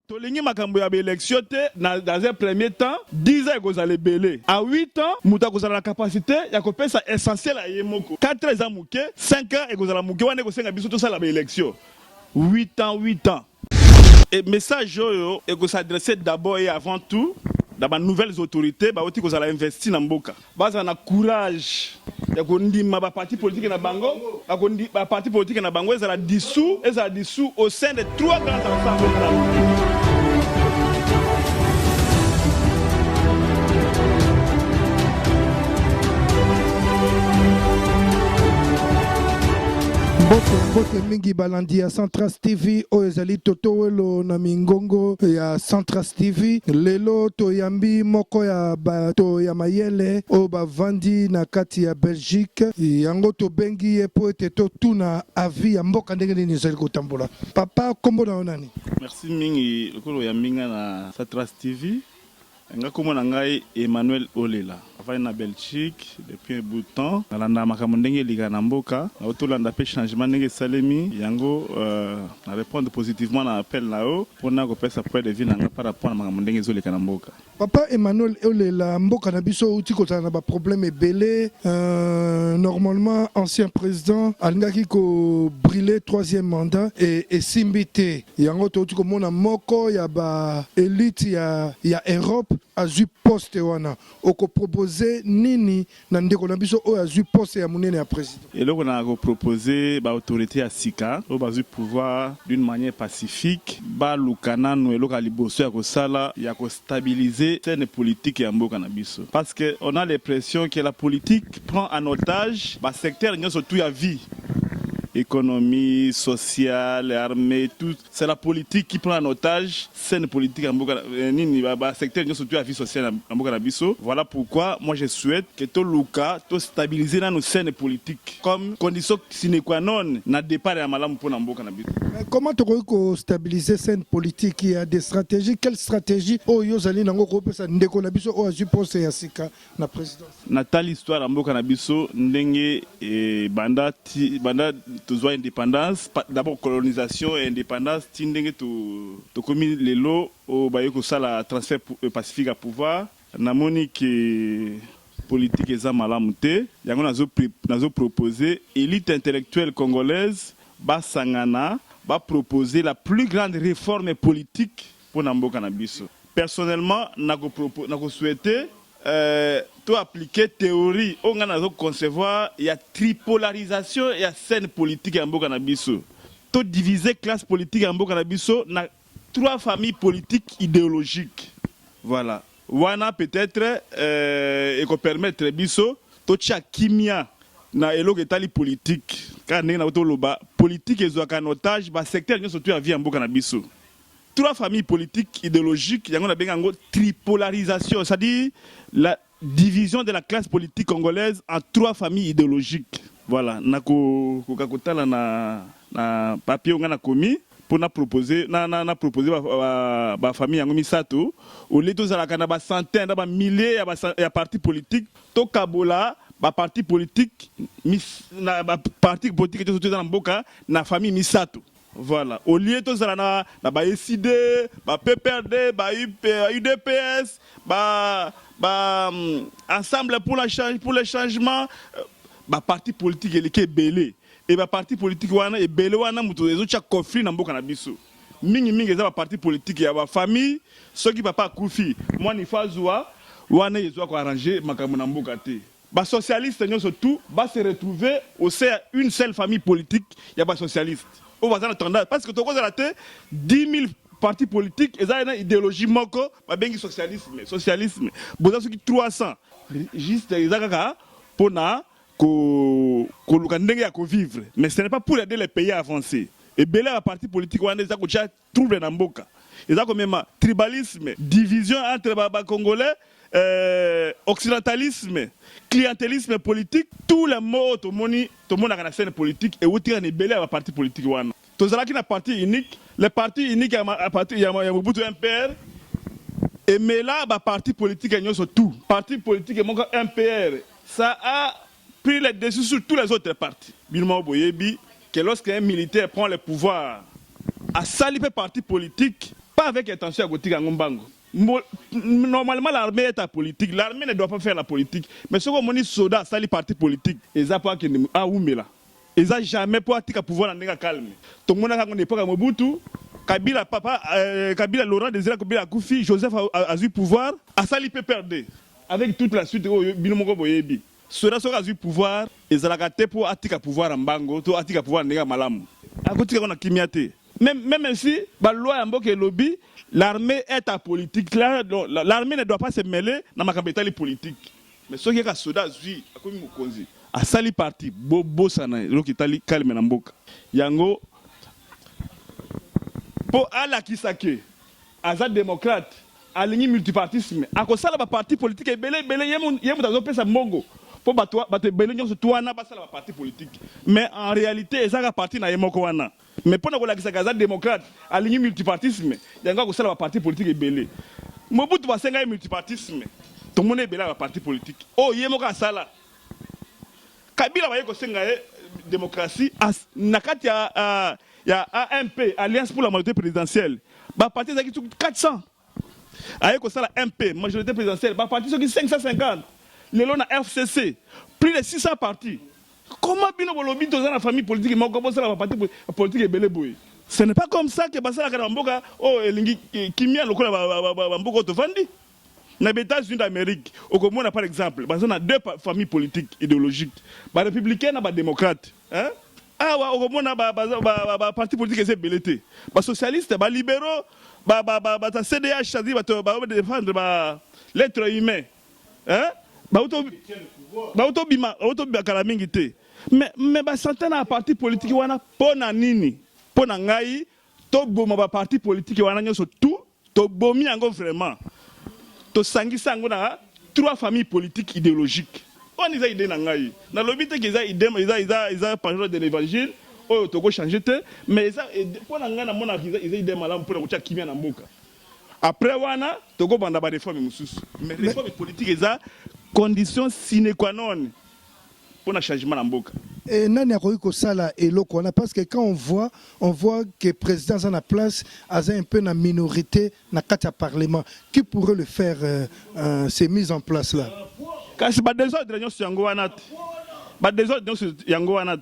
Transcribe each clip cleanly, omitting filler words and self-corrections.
Tolingi makambo ya élection dans un premier temps 10 ans vous allez belé à 8 ans muta kozala la capacité ya kopesa essentiel à yemoko 4 ans muke 5 ans et kozala muke wana kosenga biso to sala ba élection 8 ans et message yo et ko s'adresser d'abord et avant tout dans les nouvelles autorités ba oti kozala investir na mboka baza na courage ya kondima ba parti politique na bango akondi ba parti politique na bango ezala dissous au sein de 3 grands ensembles. Mbote mingi balandi ya Centras TV oyo ezali totowelo na mingongo ya Centras TV lelo toyambi moko ya bato ya mayele oyo bavandi na kati ya Belgique yango tobengi ye po ete totuna avi ya mboka ndenge nini ezali kotambola. Papa kombo na onani? Merci mingi lokolo ya minga na Centras TV. Nga komona ngai Emmanuel Olela avai na Belgique depuis un bout de temps nalanda makambo ndenge liga na mboka na otolanda pe changement ndenge salemi yango na répondre positivement na appel na o pona kopesa point de vue nanga par rapport na makambo ndenge ezoleka na mboka. Papa Emmanuel Olela mboka na biso uti kozala na ba problème ebele normalement ancien président alingaki ko brûler 3e mandat et simbité yango to uti komona moko ya ba élite ya Europe azu poste wana oko proposer nini na ndeko na biso o azu poste ya munene ya président et là on a proposé ba autorité à Sika o bazu pouvoir d'une manière pacifique ba lukana no eloka liboso ya ko sala ya ko stabiliser scène politique ya mboka na biso parce que on a l'impression que la politique prend en otage ba secteur nyoso tout ya vie économie, sociale, armée, tout. C'est la politique qui prend en otage scène politique en secteur surtout la vie sociale en Boka-Nabiso. Voilà pourquoi moi je souhaite que tout Luka, tout stabiliser dans nos scènes politiques comme condition sine qua non na départ à malam pour Boka-Nabiso. Comment tu peux stabiliser scène politique? Il y a des stratégies. Quelle stratégie oh yozali nango ko pesa ndeko na biso o azu poste ya Sika na présidence? Natali histoire en Boka-Nabiso ndenge et banda toujours indépendance, d'abord colonisation et indépendance, tindenge to commis les lots au bayoko sala transfert pacifique à pouvoir, namoni que politique eza malamute, yango nazo proposer élite intellectuelle congolaise ba sangana ba proposer la plus grande réforme politique pour Namboka na biso. Personnellement nako souhaiter to appliquer théorie on a concevoir il y a tripolarisation et il y a scène politique en Mboka na biso to diviser classe politique en Mboka na biso na 3 familles politiques idéologiques voilà wana peut-être et qu'on permettre biso to tia kimia na eloko etali politique car na to loba politique ezwaka en otage ba secteur nyo surtout ya vie en Mboka na biso 3 familles politiques idéologiques, il y a une tripolarisation, c'est-à-dire la division de la classe politique congolaise en 3 familles idéologiques. Voilà, nako kokakotala na papier on a commis pour na proposer ba famille yango misato au lieu de zalaka na ba centaines ba milliers ya partis politiques to kabola ba parti politique na ba parti politique to dans mboka na famille misato. Voilà, au lieu de ça, na ba SID, ba PPRD, ba UDPS, ensemble pour le changement, ba parti politique qui est belé et ba parti politique wana et belé wana muto ezo cha conflit na mboka na biso. Mingi za ba parti politique ya ba famille, ceux qui papa kufi, moi ni fazwa wana ezo ko arranger makambo na mboka te. Ba socialiste nyoso tout va se retrouver au sein une seule famille politique, ya ba socialiste. On va tendance parce que tu as 10 000 partis politiques et ça une idéologie moko ba bengi socialisme boza soki 300 juste ezaka pour na ko luka ndenge ya ko vivre mais ce n'est pas pour aider les pays à avancer et belé la parti politique wana ezaka ko cha trouble na mboka ezaka même tribalisme division entre ba congolais occidentalisme, clientélisme politique, tous les mots tout le monde a la scène politique et où tu as une belle parti politique. Tout ça qui est parti unique, les partis uniques à partir il y a beaucoup de MPR et mais là bah parti politique est surtout parti politique est MPR, ça a pris le dessus sur tous les autres partis. Bilma Boyebi que lorsqu'un militaire prend le pouvoir à saliper parti politique pas avec intention à côté Ngombango. Normalement, l'armée est à politique. L'armée ne doit pas faire la politique. Mais ce qu'on dit, soda, ça les partis politiques. Ils n'ont pas Oumela. Ils n'ont jamais pas pouvoir en calme. Tout le monde a une époque à Mobutu. Kabila, papa, Kabila, Laurent Désiré Kabila, Koufi, Joseph a eu pouvoir. À ça, il peut perdre. Avec toute la suite, Binomoko Boyebi. Soda, a eu pouvoir. Ils ont gâté pour attirer pouvoir en Bango, pour attirer pouvoir en Malam. À côté, on a Kimiate. Même si, la loi en Bok et lobby, l'armée est apolitique. L'armée ne doit pas se mêler dans ma capitale politique. Mais ce qui est à Soda, comme Mokonzi, à Sali parti, Bobo Sana, l'Okitali calme Namboka. Yango, pour Ala Kisake, Azad démocrate, aligné multipartisme, à cause de la parti politique, et belé, yémou dans un Mongo. Pour battre belé, nous sommes tous en la parti politique. Mais en réalité, ça a parti dans Yémoko Wana. Mais pour nous, la démocrate, aligné multipartisme, il y a encore la parti politique est belé. Mobutu va s'engager multipartisme. Tout le monde est belé à la parti politique. Oh, il y a ça. Kabila va s'engager démocratie. Nakati il y a AMP, Alliance pour la majorité présidentielle. Bah parti qui 400. Avec ça la MP, majorité présidentielle. Bah parti qui 550. Les lots na FCC, plus de 600 partis. Comment bien on lobby dans la famille politique mais comment ça la parti politique est belé boy. Ce n'est pas comme ça que Basala Kanamboka oh elingi kimia lokola Bamboka to vandi. Na les États-Unis d'Amérique, au Comore par exemple, on a deux familles politiques idéologiques, les républicains et les démocrates. Hein? Ah ouais, au Comore on a parti politique est belé. Les socialistes, les libéraux, les CDH, c'est-à-dire les défendre l'être humain. Hein? Mais certains na parti politique wana pona nini pona ngai to boma ba parti politique wana nyoso tout to bomi ango vraiment to sangisa ango na trois familles politiques idéologiques on isa idée na ngai na lobby te qu'ils a idée ils parlent de l'évangile oh to go changer te mais ça pona ngai na mona ils idée malamu pona ko kimia na mboka après wana to go banda ba réforme mususu mais réforme politique eza condition sine qua non pour un changement en Mboka. Et nani a ko sala eloko wana parce que quand on voit que le président a la place a un peu na minorité na kati parlement qui pourrait le faire ces mises en place là. Quand c'est pas désordre ñoo yango wana. Ba désordre ñoo yango wana.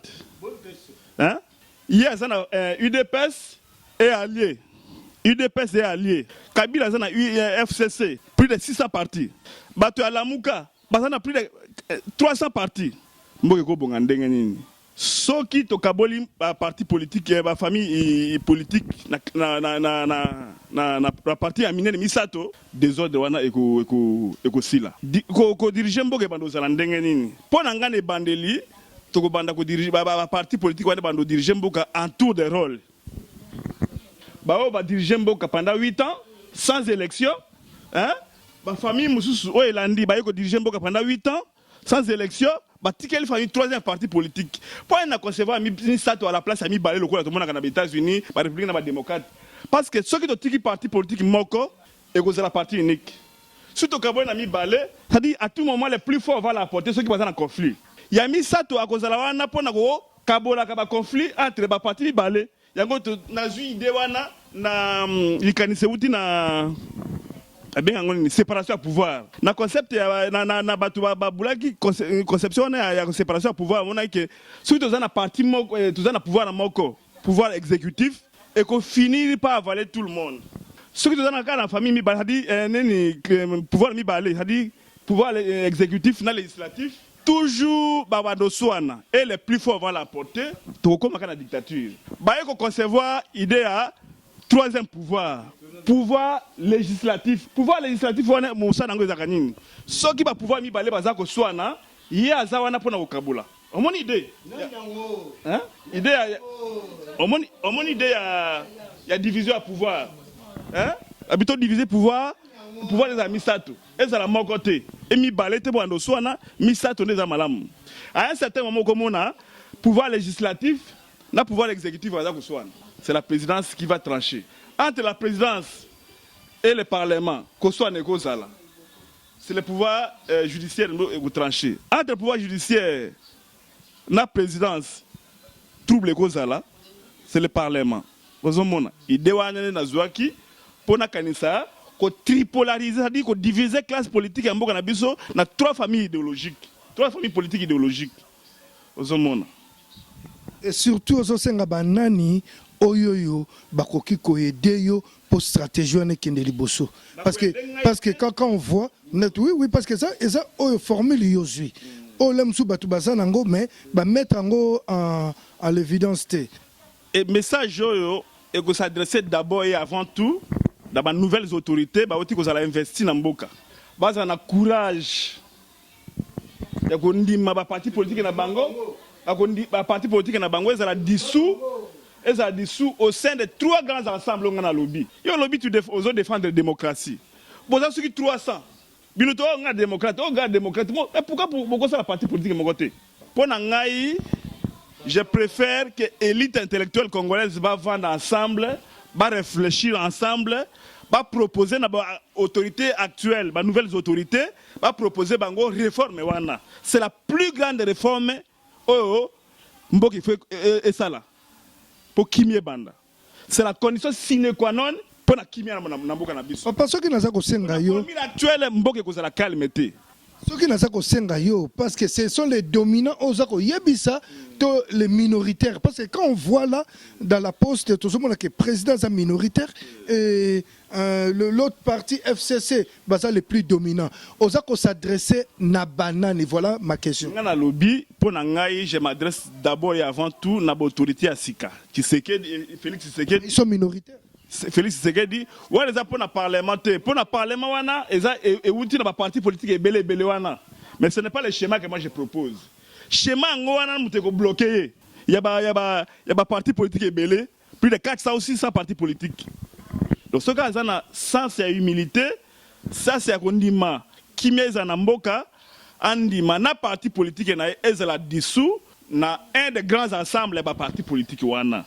Hein? Hier ça na UDPS est allié. UDPS est allié. Kabila ça na FCC plus de 600 partis. Bato ya Lamuka ça na plus de 300 partis. Mboko bonga ndenge nini. Soki to kaboli parti politique ba famille politique na parti aminene misato désordre wana eko sila. Ko diriger mboka bando za ndenge nini. Pona ngane bandeli to ko banda ko diriger ba parti politique wana bando diriger mboka en tour de rôle. Ba diriger mboka pendant 8 ans sans élection, hein? Ma famille mususu o elandi ba ko diriger mboka pendant 8 ans sans élection. Il faut une troisième parti politique. Pour ne concevoir un statut à la place, il balé le coup aux États-Unis, la République et les démocrates. Parce que ceux qui ont un parti politique moko, et que c'est la partie unique. Surtout quand on a mis balé, c'est-à-dire à tout moment, les plus forts vont l'apporter ceux qui sont en conflit. Il y a mis statut à cause de la wana pour un conflit entre les partis balé. Il y a une idée na likanise na une séparation à pouvoir. Na concept na batu babulaki conception ya séparation à pouvoir on a que si tu as un parti moko tu as un pouvoir moko pouvoir exécutif et qu'on finit par avaler tout le monde. Ce que tu as dans la famille mi baladi neni pouvoir mi balé, c'est-à-dire pouvoir exécutif na législatif toujours babado soana et les plus forts vont l'apporter to comme la dictature. Ba ko concevoir idée à troisième pouvoir législatif wana musa nango ezaka nini soki ba pouvoir mibale baza ko swana ye aza wana pona kokabula omoni idée hein idée omoni idée ya division ya pouvoir hein habito diviser pouvoir des amisato ezala moko te et mibale te bando swana misato neza malamu à un certain moment komona pouvoir législatif na pouvoir exécutif baza ko swana c'est la présidence qui va trancher. Entre la présidence et le parlement, c'est le pouvoir judiciaire qui va trancher. Entre le pouvoir judiciaire et la présidence, c'est le parlement. Il y a pour na kanisa ko tripolariser, c'est-à-dire ko diviser classe politique en mboka na biso na 3 familles idéologiques, 3 familles politiques idéologiques. Ozomona. Et surtout ozosenga banani oyoyo bakoki ko aider yo pour stratégie wana kende liboso. Parce que quand on voit oui parce que ça oyo formule yo zui. O lemsu batu bazanango mais ba mettre ngo en l'évidence té. Et message yo et que s'adresser d'abord et avant tout dans les nouvelles autorités, bah aussi que ça investir dans Mboka. Bah ça a courage. Ya kondi ma parti politique na bango, ya kondi ba parti politique na bango, ça a dissous au sein de 3 grands ensembles on a lobby. Yo lobby tu aux défendre la démocratie. Bon ça qui 300. Biloto on a démocrate, on a démocrate. Mais pourquoi ça la parti politique mon côté? Pour ngai je préfère que l'élite intellectuelle congolaise va vendre ensemble, va réfléchir ensemble, va proposer à l'autorité actuelle, à nouvelles autorités, va proposer une réforme. C'est la plus grande réforme qu'il faut et ça là. Pour Kimie Banda. C'est la condition sine qua non pour la Kimie Namboka Nabiso. Parce que nous avons l'économie actuelle, Mboka est la calmeté. Ce qui n'a pas senga yo parce que ce sont les dominants aux yebisa les minoritaires parce que quand on voit là dans la poste tout le monde que président est minoritaire et l'autre parti FCC basa les plus dominants aux ako s'adresser na banane et voilà ma question. Dans lobby pour nangai je m'adresse d'abord et avant tout na autorité à Sika. Tshisekedi Félix Tshisekedi ils sont minoritaires. Félix Tshisekedi ouais les pour na parlementaire pour na parlement wana et outil na parti politique et belé wana mais ce n'est pas le schéma que moi je propose schéma ngo wana muteko bloqué il y a parti politique et belé plus de 400 ou 600 partis politiques donc ce cas ça sens et humilité ça c'est akondima kimeza na mboka andima na parti politique na ezala dissous na un des grands ensembles ba parti politique wana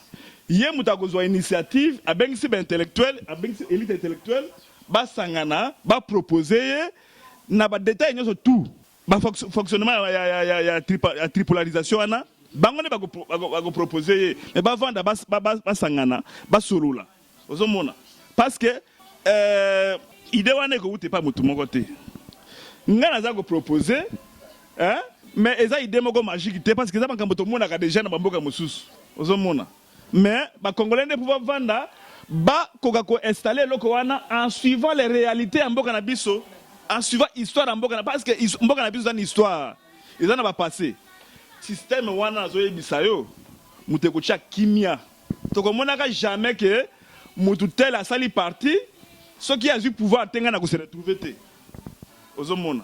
yé mutakozwa initiative abengisi ba intellectuel abengisi élite intellectuelle ba sangana ba proposer na ba détail nyoso tout ba fonctionnement ya tripolarisation ana bango ne ba go proposer mais ba vendre ba sangana ba solula ozomona parce que idée wana ko uté pas mutu moko te ngana za go proposer hein mais eza idée moko magique te parce que za bankambo to mona ka déjà na bamboka mususu ozomona. Mais les Congolais ne peuvent vendre, installer l'Okowana en suivant les réalités en Mboka Nabiso, en suivant l'histoire en Mboka parce que Mboka Nabiso a une histoire, ils en ont passé. Système wana zoye bisayo, mutekocha kimia. Donc on n'a jamais que mututel a sali parti, ce qui a eu pouvoir tenga na ko se retrouver te. Ozomona.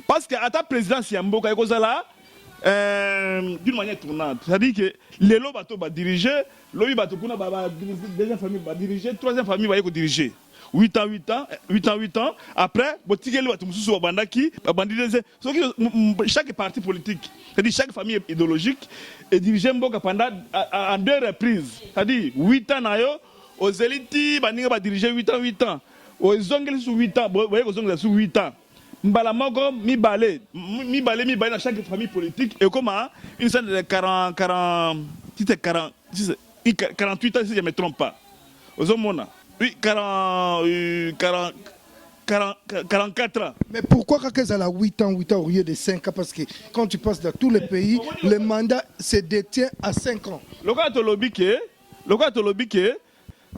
Parce que à ta présidence ya Mboka ekozala d'une manière tournante. C'est-à-dire que les lots bateaux va diriger, l'OI bateau kuna va deuxième famille va diriger, troisième famille va diriger. 8 ans, après, botikeli bateau mususu wa bandaki, bandiriser. Chaque parti politique, c'est-à-dire chaque famille idéologique est dirigée Mboka pendant en 2 reprises. C'est-à-dire 8 ans na yo, aux élites baninga va diriger 8 ans. Aux zongeli sous 8 ans, vous voyez aux zongeli sous 8 ans. Mbalamogo mi balé dans chaque famille politique et comment une scène de 48 ans si je ne me trompe pas aux hommes oui 44 ans. Mais pourquoi quand ils ont 8 ans au lieu de 5 ans parce que quand tu passes dans tous les pays le mandat se détient à 5 ans. Le cas de lobby que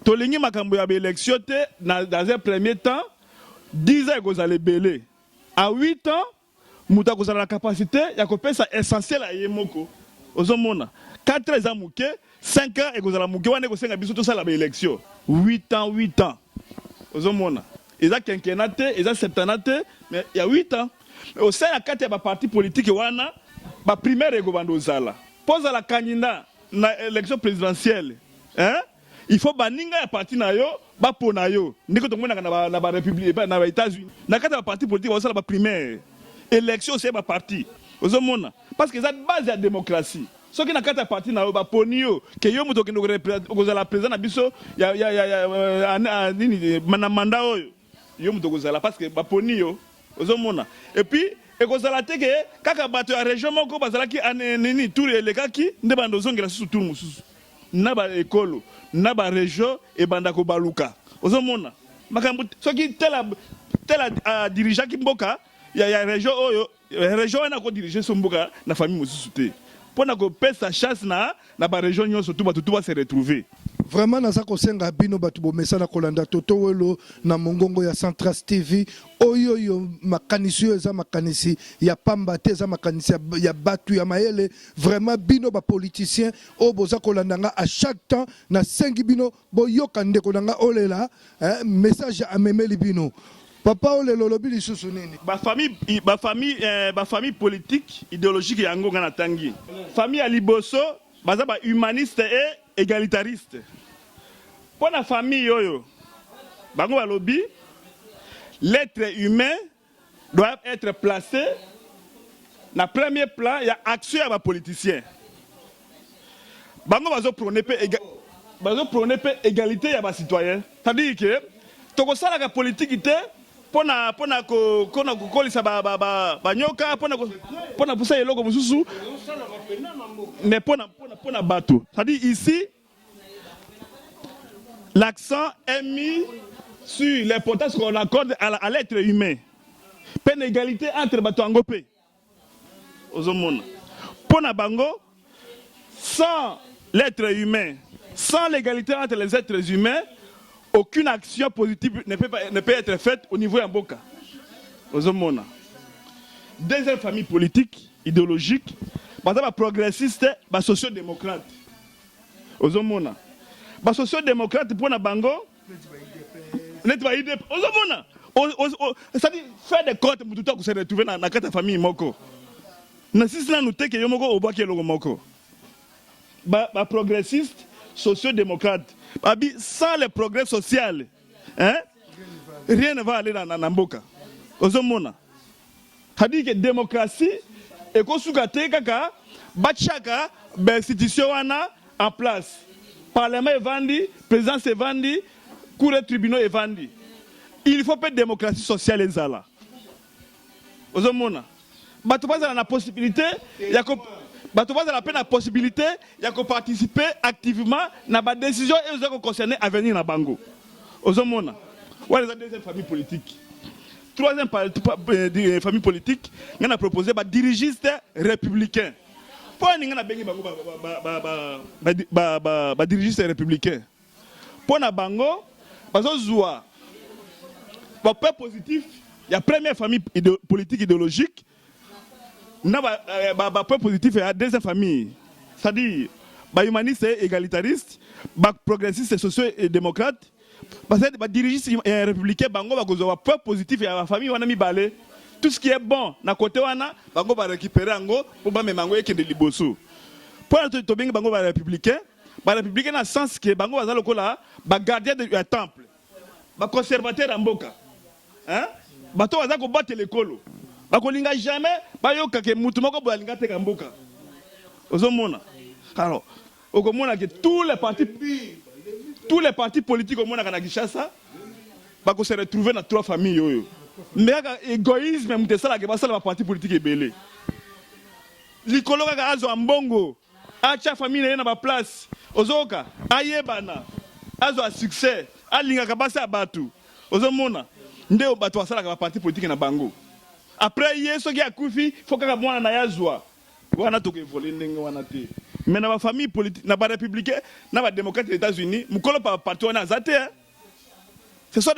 tolingi makambo ya élection dans un premier temps 10 ans ils allaient belé. À 8 ans, nous avons la capacité, il y a essentiel à Yemoko. Aux hommes, 4 ans, 5 ans, et vous allez mouquer, on a besoin de ça l'élection. 8 ans. Aux hommes, ils ont quinquennat, ils ont septennat, mais il y a 8 ans. Au sein de la 4 parti politique, il y a la primaire et le pose à la candidat dans l'élection présidentielle. Il faut baninga ya parti na yo ba pona yo ndiko to mona na ba république na ba États-Unis na kata ba parti politique ba sala ba primaire élection c'est ba parti ozomona parce que ça base la démocratie ce qui na kata parti na yo ba poni yo que yo muto kendo kozala président na biso ya nini manamanda oyo yo muto kozala parce que ba poni yo ozomona et puis ekozala te ke kaka bato ya région moko bazala ki nini tour elekaki nde bando zongela susu tour mususu na ba ekolo na ba région et bandako baluka ozomona makambo soki tel a dirigé ki mboka ya région oyo région wana ko diriger so mboka na famille mosusu te pona ko pesa chance na ba région nyonso tout ba se retrouver. Vraiment naza kosenga bino batu bomesa na kolanda Toto Welo na mongongo ya Centras TV oyo makanisi eza makanisi ya pamba te eza makanisi ya batu ya mayele vraiment bino ba politicien o boza kolandanga à chaque temps na sengi bino boyoka ndeko nanga olela message amemeli bino papa olelo lobi lisusu nini ba famille politique idéologique yango ngana tangi famille ya liboso baza ba humaniste et égalitariste. Pour la famille yoyo, bango balobi, l'être humain doit être placé dans le premier plan, il y a action à politicien. Bango bazo prôner égalité à citoyen. C'est-à-dire que toko sala ka politique te pona ko kolisa ba nyoka pona pusa eloko mususu mais pona bato. C'est-à-dire ici l'accent est mis sur l'importance qu'on accorde à l'être humain. Pas une égalité entre bato angopé. Ozomona. Pona bango, sans l'être humain, sans l'égalité entre les êtres humains, aucune action positive ne peut être faite au niveau Mboka. Ozomona. Deuxième famille politique, idéologique, progressiste, socio-démocrate. Ozomona. Les sociaux-démocrates pour na bango c'est-à-dire faire des comptes pour tout se retrouver dans la famille moko na sisi na noté que yomoko obaki eloko moko ba progressiste sociaux-démocrate babi sans le progrès social rien ne va aller dans mboka ozomona c'est-à-dire que démocratie et kosuka te kaka bachaka ba institution wana en place. Parlement est vendu, présidence est vendu, cour et tribunaux est vendu. Il faut pas de démocratie sociale et zala. Vous avez la possibilité, il y a la possibilité, il y a participer activement à la décision et vous concerner à venir dans Bango. Vous avez la deuxième famille politique. Troisième famille politique, on a proposé des dirigistes républicains. Pour nous, les dirigistes républicains. Pour nous, bango, parce que peu positif, il y a première famille politique idéologique, il y a peu positif et il y a deuxième famille. C'est-à-dire, les humanistes et égalitariste, les progressistes et sociaux et démocrates, parce que les dirigistes républicains, bango, il y a peu positif et la famille, on a mis balai. Tout ce qui est bon, na côté wana, bango va récupérer ango pour ba memango et kende liboso. Pour to bengi bango ba républicain na sens que bango bazalo kola ba gardien du temple. Ba conservateur en mboka. Hein? Bato baza ko battre l'école. Ba ko linga jamais ba yoka ke mutu moko ba linga te ka mboka. Ozomona. Alors, okomona que tous les partis politiques au monde na Kinshasa ba ko se retrouver dans trois familles yoyo. Mais l'égoïsme, c'est ça que la partie politique est belle. Likolo kaka azo ambongo, acha famille na ba place, ozoka, ayebana, azo a succès, alinga kabasa abatu. Ozomona, ndeo batu asala ka parti politique na bango. Après yeso ki akufi, faut kaka mwana na yazwa. Wana to ke voler ndenge wana te. Mais na ba famille politique, na ba républicain, na ba démocrate des États-Unis, mukolo pa parti wana azate. Ce sont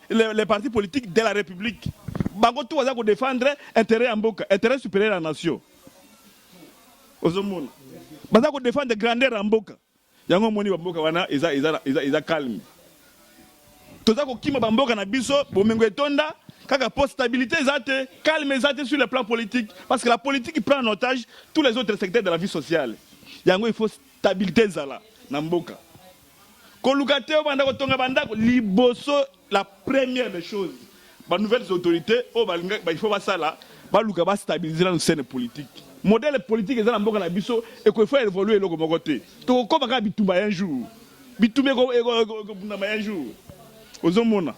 les partis politiques de la République. Bango tout va défendre intérêt en Mboka, intérêt supérieur à la nation. Ozomona. Bango défendre grandeur en Mboka. Yango moni ba Mboka wana iza calme. Toza ko kima ba Mboka na biso bomengo etonda kaka pour stabilité ezate, calme ezate sur le plan politique parce que la politique prend en otage tous les autres secteurs de la vie sociale. Yango il faut stabilité zala na Mboka. La première des choses, les nouvelles autorités, il faut stabiliser la scène politique. Le modèle politique est dans le biso et qu'il faut évoluer le côté. Donc, comme un jour, un jour, aux hommes,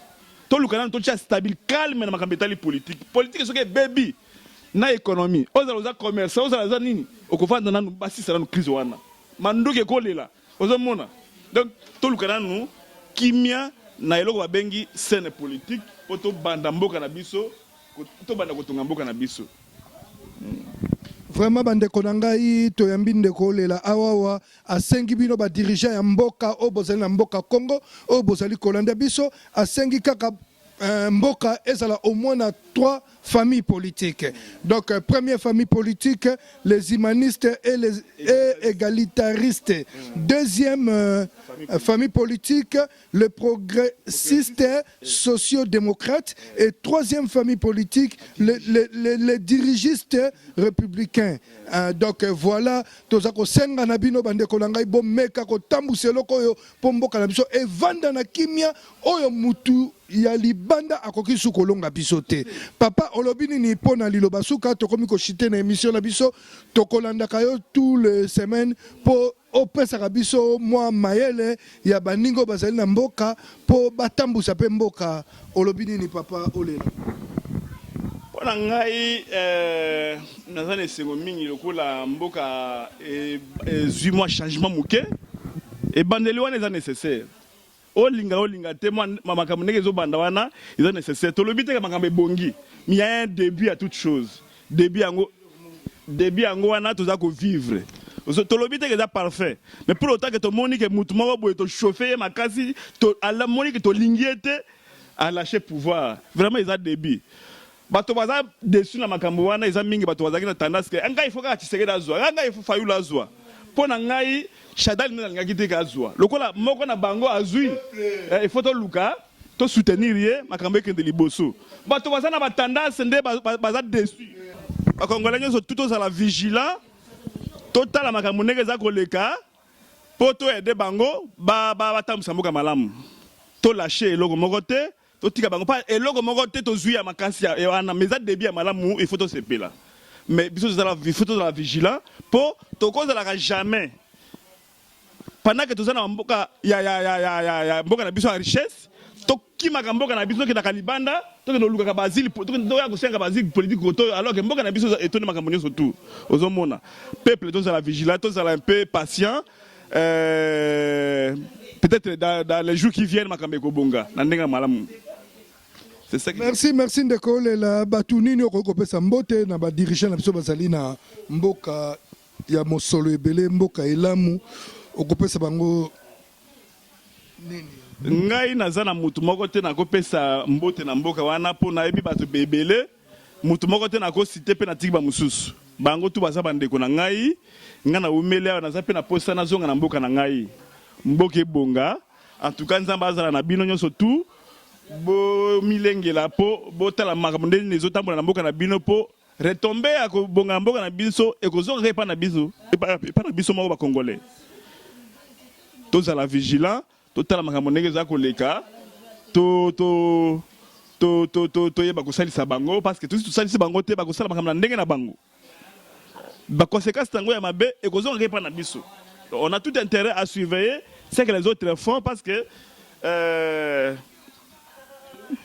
tout le canal est stable, calme dans la politique. Politique, c'est que baby, na économie, aux commerce, aux nini, au couvent de nous passer sur la crise wana. Mandou ke kolela, aux hommes. Donc, tout le canal nous, kimia, na eloko babengi scène politique po to banda mboka na biso to banda kotonga mboka na biso. Vraiment bandeko na ngai toyambi ndeko lela awawa asengi bino ba dirigeant ya mboka o bozali na mboka Congo o bozali kolanda biso asengi kaka mboka ezala au moins na 3 familles politiques. Donc première famille politique, les humanistes et les égalitaristes. Deuxième famille politique, les progressistes sociodémocrates. Et troisième famille politique, les dirigistes républicains. Donc voilà, tozako senga na bino bande kolanga ibo meka ko tambuselo koyo pombo kanabiso e vanda na kimia oyo mutu ya libanda akoki sukolonga biso te. Papa olobini ni pona liloba suka tokomi ko chite na émission na biso tokolanda kayo tous les semaines po opesa biso mwa mayele ya baningo bazali na mboka po batambusa pe mboka olobini ni papa olela. Pona ngai nazane sengo mingi lokola mboka zui moi changement muke et bandeli wana eza nécessaire. Olinga te makambo ndenge zo banda wana eza nécessaire. Tolobi te makambo ebongi. Mais il y a un début à toute chose. Début yango wana toza ko vivre. Tolobi te eza parfait. Mais pour autant que to moni que mutu moko boye to chauffer makasi to ala moni que to lingiete à lâcher pouvoir. Vraiment ils ont début. Bato baza dessus na makambo wana eza mingi bato bazaki na tendance que anga il faut ka Tshisekedi azwa anga il faut Fayulu azwa pona ngai Shadali na ngaki te ka azwa lokola moko na bango azui il faut to luka to soutenir ye makambo ekende liboso bato baza na ba tendance nde baza dessus ba congolais nyoso tout aux la vigilant total makambo ndenge za koleka poto aider bango ba tambusa mboka malamu to lâcher eloko moko te totika bango pas eloko moko te tozui ya makasi ya wana mais za début ya malamu il faut to sepela mais biso za la vigilant po to cause la jamais pendant que tozana mboka ya mboka na biso ya richesse to kimaka mboka na biso ke na kalibanda to ke no luka bazili to ke ya kosenga bazili politique koto alors que mboka na biso etone makambo nyonso tout ozomona peuple to za la vigilant to za la un peu patient peut-être dans les jours qui viennent makambo kobonga na ndenga malamu. Merci ndeko lela batunini okopesa mbote na ba dirigeant na biso bazali na mboka ya mosolo ebele mboka elamu okopesa bango nini ngai naza na mutu moko te nakopesa mbote na mboka wana po nayebi bato bebele mutu moko te nakosite pe na tiki ba mususu bango tu baza bandeko na ngai nga na umele awa naza pe na posa nazonga na mboka na ngai mboka ebonga en tout cas nzambe azala na bino nyonso tu bo milengela po botala makambo ndenge nezotambola na mboka na bino po retombe ya kobonga mboka na biso ekozonga epa na biso epa na biso moko bakongolais tozala vigilant totala makambo ndenge eza koleka toyeba kosalisa bango parce que tosi tosalisi bango te bakosala makambo na ndenge na bango baconséquence tango ya mabe ekozonga epa na biso. On a tout intérêt à surveiller ce que les autres font parce que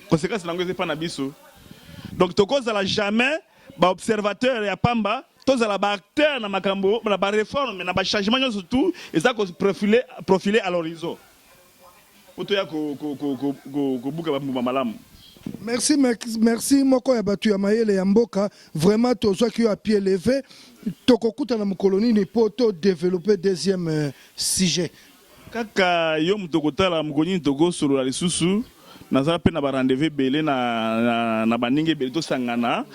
conséquence langue c'est pas na biso. Donc to cause la jamais ba observateur ya pamba to za la ba acteur na makambo na ba réforme na ba changement surtout et ça ko profiler à l'horizon. Oto ya ko buka ba malamu. Merci moko ya batu ya mayele ya mboka vraiment tozwa ki à pied levé tokokuta na mukoloni ni poto développer deuxième sujet kaka yo mutokotala mukoni toko solo la lisusu nazala pe na ba rendez-vous belé na baninge belé to sangana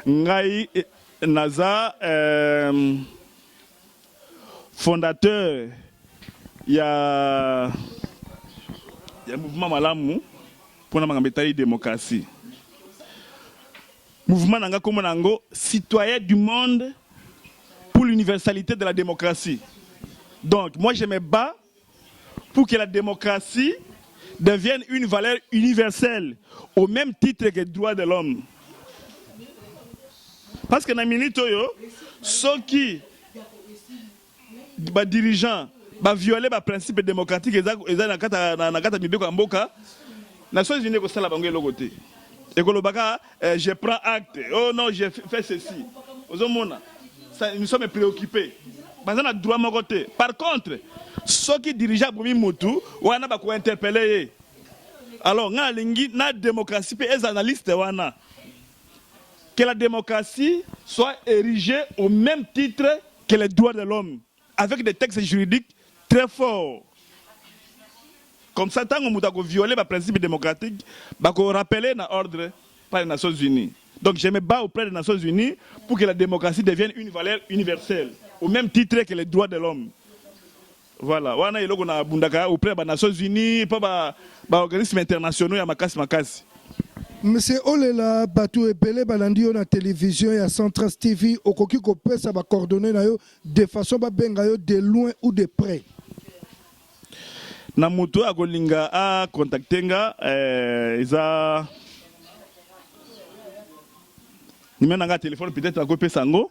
ngai naza fondateur ya mouvement malamu pour la démocratie. Mouvement nanga comme nango citoyen du monde pour l'universalité de la démocratie. Donc moi je me bats pour que la démocratie devienne une valeur universelle au même titre que les droits de l'homme. Parce que dans minute yo ceux qui dirigeants violer le principe démocratique eza na kata mibeko mboka Nations Unies ko sala bango logoté. Et kolobaka je prends acte. Oh non, j'ai fait ceci. Ozomona. Nous sommes préoccupés. Bazana droit mon côté. Par contre, ceux qui dirigent Bomi Moutou, wana ba ko interpeller. Alors, na démocratie, les analystes, que la démocratie soit érigée au même titre que les droits de l'homme, avec des textes juridiques très forts. Comme ça, tant qu'on a violé le principe démocratique, on rappeler l'ordre par les Nations Unies. Donc je me bats auprès des Nations Unies pour que la démocratie devienne une valeur universelle, au même titre que les droits de l'homme. Voilà. On a auprès des Nations Unies, pour les organismes internationaux, il y a Makasi. Monsieur Olela, Batou Ebele, Balandi, on a télévision et à Centras TV, au Koki Kopé, ça va coordonner de façon de loin ou de près. Na mutu akolinga a contactenga isa numéro nanga téléphone peut-être à copier sango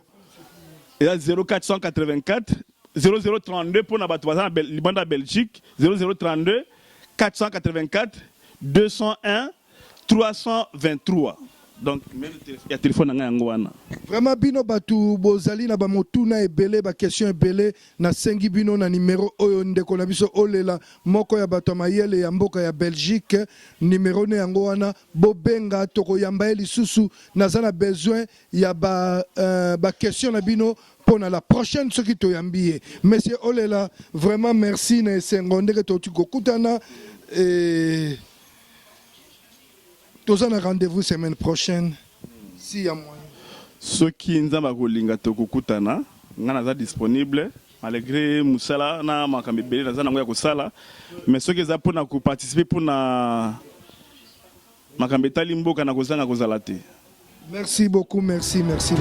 et 0484 0032 pour na batouazan libanda Belgique 0032 484 201 323. Donc il y a téléphone nanga yango wana. Vraiment bino batu bozali na ba motuna ebele ba question ebele na sengi bino na numéro oyo ndeko na biso Olela moko ya bato mayele ya mboka ya Belgique numéro ne yango wana bobenga toko yamba lisusu naza na besoin ya ba question na bino pour la prochaine ce qui toyambié. Monsieur Olela vraiment merci na sengonde que to kokutana et tous un rendez-vous semaine prochaine, si y a moyen. Ceux qui nous ont dit disponible, malgré Moussala, na makambele na zanango ya kusala, mais ceux qui ont participé pour na makambeta limbo kana kozanga kozalate. Merci beaucoup, merci monsieur.